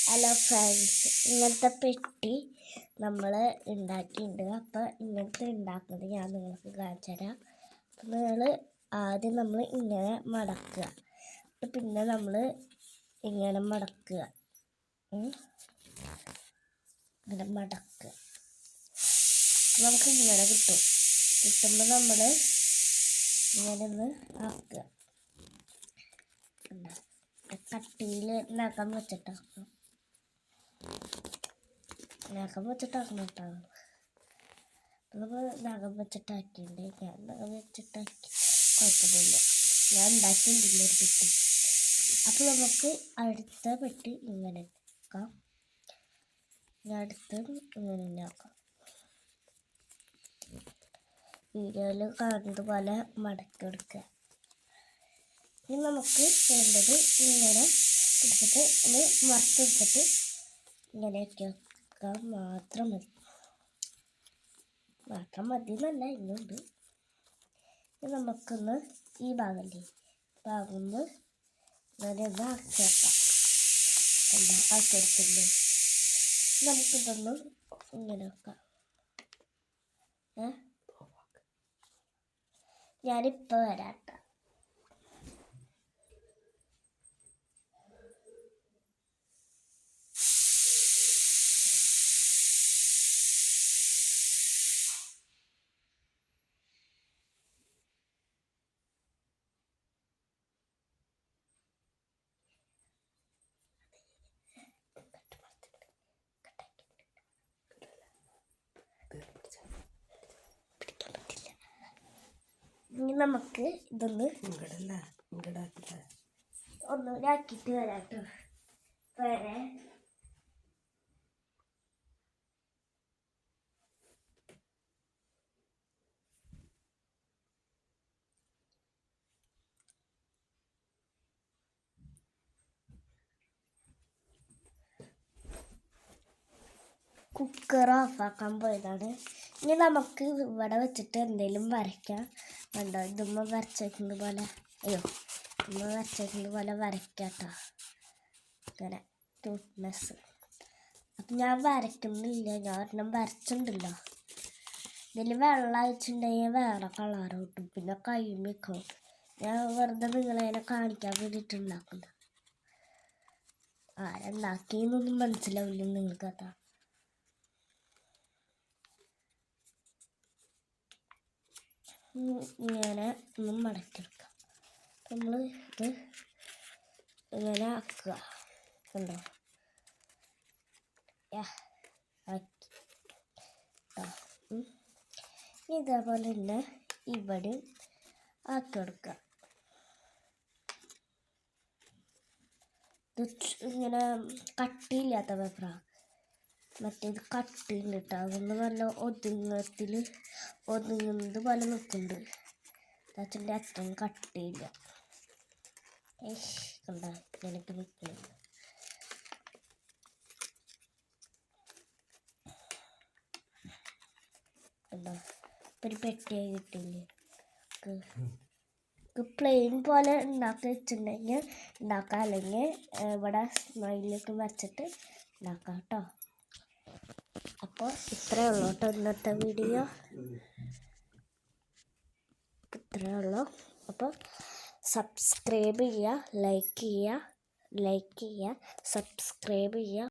Hello friends, ഇങ്ങനത്തെ പെട്ടി നമ്മൾ ഉണ്ടാക്കിയിട്ടുണ്ട്. അപ്പോൾ ഇങ്ങനത്തെ ഉണ്ടാക്കുന്നത് ഞാൻ നിങ്ങൾക്ക് കാണിച്ചു തരാം. അപ്പം ആദ്യം നമ്മൾ ഇങ്ങനെ മടക്കുക, പിന്നെ നമ്മൾ ഇങ്ങനെ മടക്കുക, ഇങ്ങനെ മടക്കുക. നമുക്ക് ഇങ്ങനെ കിട്ടുമ്പോൾ നമ്മൾ ഇങ്ങനെ ഒന്ന് ആക്കുക. കട്ടിയിൽ നഖം വെച്ചിട്ടാക്കണം കേട്ടോ. നമ്മൾ നഖം വെച്ചിട്ടാക്കിയിട്ടുണ്ട്. ഞാൻ നഖം വെച്ചിട്ടാക്കി കുഴപ്പമൊന്നുമില്ല. ഞാൻ ഉണ്ടാക്കിയിട്ടില്ല ഒരു പെട്ടി. അപ്പോൾ നമുക്ക് അടുത്ത പെട്ടി ഇങ്ങനെ ആക്കാം. അടുത്ത് ഇങ്ങനെ ആക്കാം. വീഡിയോയിൽ കാണുന്നത് പോലെ മടക്കിയെടുക്കുക. ഇനി നമുക്ക് വേണ്ടത് ഇങ്ങനെ എടുത്തിട്ട് ഒന്ന് മറച്ചെടുത്തിട്ട് ഇങ്ങനെയൊക്കെ വെക്കാൻ മാത്രം മതി എന്നല്ല, ഇന്നുണ്ട്. ഇനി നമുക്കൊന്ന് ഈ ഭാഗം ഒന്ന് ഇങ്ങനെ ഒന്ന് ആക്കിയെടുക്കാം. ആക്കിയെടുത്തില്ലേ, നമുക്കിതൊന്ന് ഇങ്ങനെ വെക്കാം. ഞാനിപ്പോൾ വരാട്ടോ. ഇനി നമുക്ക് ഇതൊന്ന് ഒന്നുകൂടി ആക്കിയിട്ട് വരാട്ടോ. വരെ കുക്കർ ഓഫാക്കാൻ പോയതാണ്. ഇനി നമുക്ക് ഇവിടെ വെച്ചിട്ട് എന്തെങ്കിലും വരയ്ക്കാം. കണ്ടോ, ഇതുമ്മ വരച്ചേക്കുന്നത് പോലെ, ഇതുമ്മ വരച്ചേക്കുന്നത് പോലെ വരയ്ക്കാട്ടോ. ഇങ്ങനെ ക്യൂട്ട്നെസ്. അപ്പം ഞാൻ വരയ്ക്കുന്നില്ല, ഞാൻ ഒരെണ്ണം വരച്ചിട്ടുണ്ടല്ലോ. ഇതിൽ വെള്ളം അയച്ചിട്ടുണ്ടെങ്കിൽ വേറെ കളറ് കിട്ടും, പിന്നെ കൈമിക്കും. ഞാൻ വെറുതെ നിങ്ങളതിനെ കാണിക്കാൻ വേണ്ടിയിട്ട് ഉണ്ടാക്കുന്നത്. ആരുണ്ടാക്കിയെന്നൊന്നും മനസ്സിലാവില്ല നിങ്ങൾക്ക്. അതാ ഇങ്ങനെ ഒന്ന് മടക്കിയെടുക്കാം. നമ്മൾ ഇത് ഇങ്ങനെ ആക്കുക. കണ്ടോ, ആക്കി. ഇതേപോലെ തന്നെ ഇവിടെ ആക്കി കൊടുക്കുക. ഇത് ഇങ്ങനെ കട്ടിയില്ലാത്ത പേപ്പറാണ്, മറ്റേത് കട്ടിയുണ്ട് കേട്ടോ. അതൊന്ന് നല്ല ഒതുങ്ങുന്നത് പോലെ നിൽക്കുന്നുണ്ട്. അച്ഛൻ്റെ അച്ഛൻ കട്ടിയില്ല. കണ്ട എനിക്ക് നിൽക്കുന്നുണ്ട്. കണ്ടോ, ഒരു പെട്ടിയായി കിട്ടിയില്ലേ. പ്ലെയിൻ പോലെ ഉണ്ടാക്കി വെച്ചിട്ടുണ്ടെങ്കിൽ ഉണ്ടാക്കാം, അല്ലെങ്കിൽ ഇവിടെ സ്മൈലൊക്കെ വരച്ചിട്ട് ഉണ്ടാക്കാം കേട്ടോ. അപ്പോൾ ഇത്രയേ ഉള്ളൂ കേട്ടോ ഇന്നത്തെ വീഡിയോ. ഇത്രയേ ഉള്ളൂ. അപ്പോൾ സബ്സ്ക്രൈബ് ചെയ്യുക, ലൈക്ക് ചെയ്യുക, സബ്സ്ക്രൈബ് ചെയ്യുക.